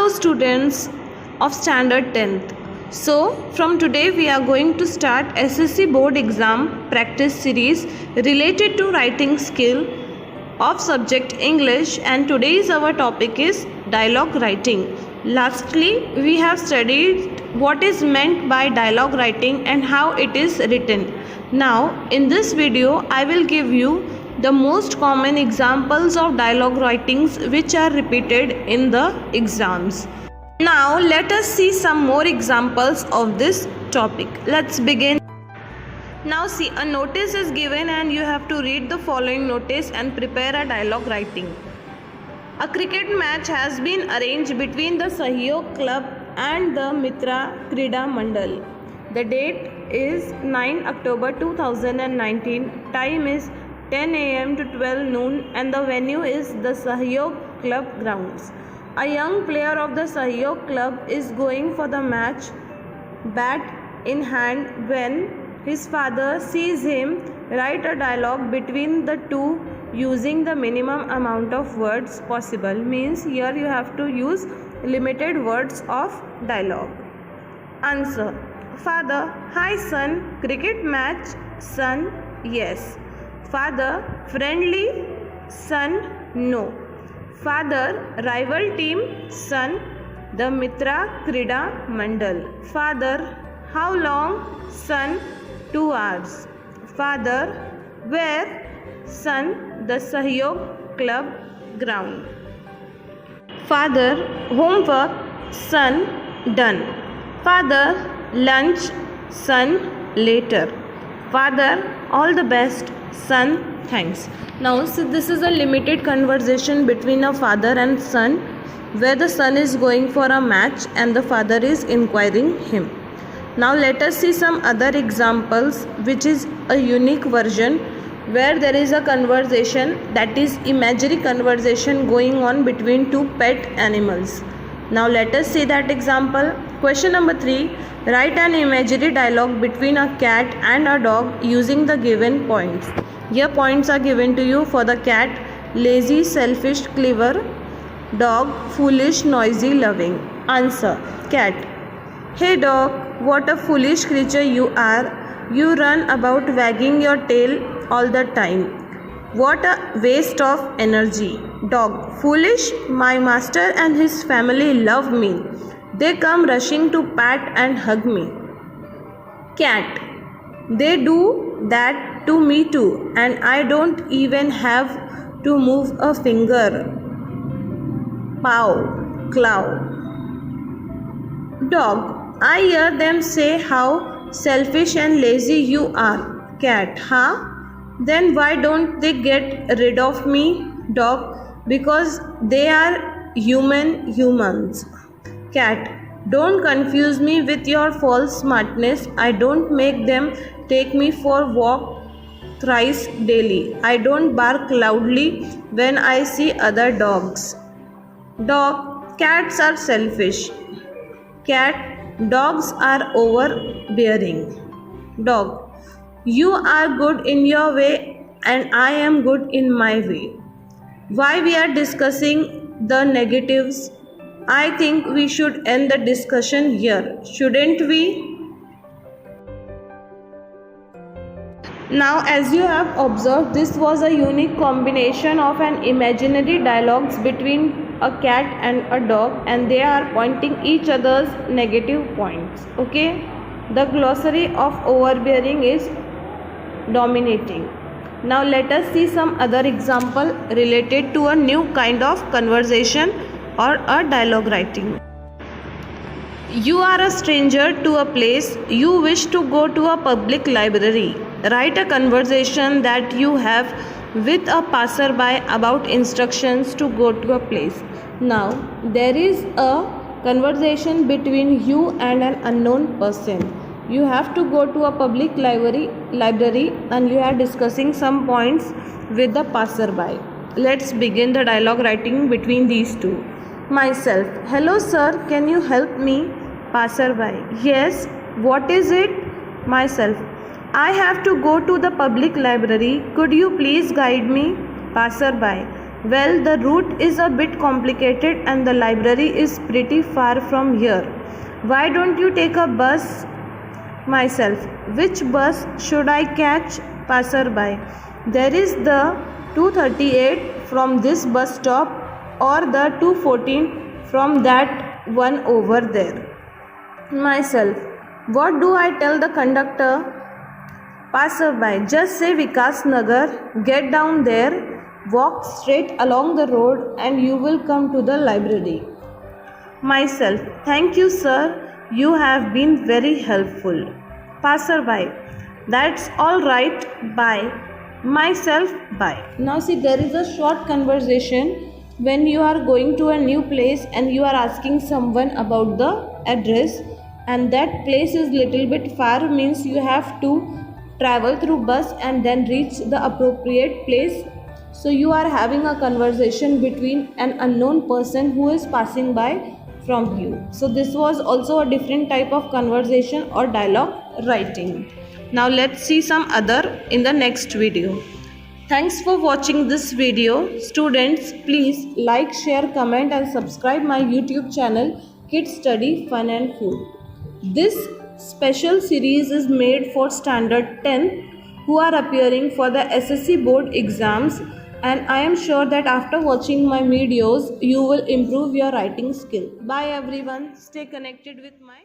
Hello students of standard 10th. So from today we are going to start SSC board exam practice series related to writing skill of subject English, and today's our topic is dialogue writing. Lastly, we have studied what is meant by dialogue writing and how it is written. Now in this video I will give you the most common examples of dialogue writings which are repeated in the exams. Now let us see some more examples of this topic. Let's begin. Now see, a notice is given and you have to read the following notice and prepare a dialogue writing. A cricket match has been arranged between the Sahyog Club and the Mitra Krida Mandal. The date is 9 October 2019. Time is 10 am to 12 noon and the venue is the Sahyog Club grounds. A young player of the Sahyog Club is going for the match, bat in hand, when his father sees him. Write a dialogue between the two using the minimum amount of words possible. Means here you have to use limited words of dialogue. Answer. Father: hi son, cricket match. Son: yes. Father: friendly. Son: no. Father: rival team. Son: the Mitra Krida Mandal. Father: how long? Son: 2 hours. Father: where? Son: the Sahyog Club ground. Father: homework. Son: done. Father: lunch. Son: later. Father: all the best. Son: thanks. Now so this is a limited conversation between a father and son, where the son is going for a match and the father is inquiring him. Now let us see some other examples, which is a unique version where there is a conversation, that is imaginary conversation going on between two pet animals. Now let us see that example. Question number 3. Write an imaginary dialogue between a cat and a dog using the given points. Here points are given to you for the cat: lazy, selfish, clever; dog: foolish, noisy, loving. Answer. Cat: hey dog, what a foolish creature you are. You run about wagging your tail all the time. What a waste of energy. Dog: foolish, my master and his family love me. They come rushing to pat and hug me. Cat: they do that to me too, and I don't even have to move a finger. Paw, claw. Dog: I hear them say how selfish and lazy you are. Cat: huh? Then why don't they get rid of me? Dog: because they are humans. Cat: don't confuse me with your false smartness. I don't make them take me for walk thrice daily. I don't bark loudly when I see other dogs. Dog: cats are selfish. Cat: dogs are overbearing. Dog: you are good in your way and I am good in my way. Why we are discussing the negatives? I think we should end the discussion here, shouldn't we? Now as you have observed, this was a unique combination of an imaginary dialogues between a cat and a dog, and they are pointing each other's negative points. Okay, the glossary of overbearing is dominating. Now let us see some other example related to a new kind of conversation or a dialogue writing. You are a stranger to a place. You wish to go to a public library. Write a conversation that you have with a passerby about instructions to go to a place. Now there is a conversation between you and an unknown person. You have to go to a public library and you are discussing some points with the passerby. Let's begin the dialogue writing between these two. Myself: hello sir, can you help me? Passerby: yes, what is it? Myself: I have to go to the public library. Could you please guide me? Passerby: Well, the route is a bit complicated and the library is pretty far from here. Why don't you take a bus? Myself. Which bus should I catch? Passerby. There is the 238 from this bus stop or the 214 from that one over there. Myself. What do I tell the conductor? Passerby. Just say Vikas Nagar, get down there, walk straight along the road and you will come to the library. Myself. Thank you, sir. You have been very helpful. Passerby. That's all right. Bye. Myself. Bye. Now see, there is a short conversation when you are going to a new place and you are asking someone about the address, and that place is little bit far, means you have to travel through bus and then reach the appropriate place. So you are having a conversation between an unknown person who is passing by from you. So this was also a different type of conversation or dialogue writing. Now let's see some other in the next video. Thanks for watching this video. Students, please like, share, comment and subscribe my YouTube channel Kids Study Fun and Food. This special series is made for Standard 10 who are appearing for the SSC board exams, and I am sure that after watching my videos you will improve your writing skill. Bye everyone. Stay connected with my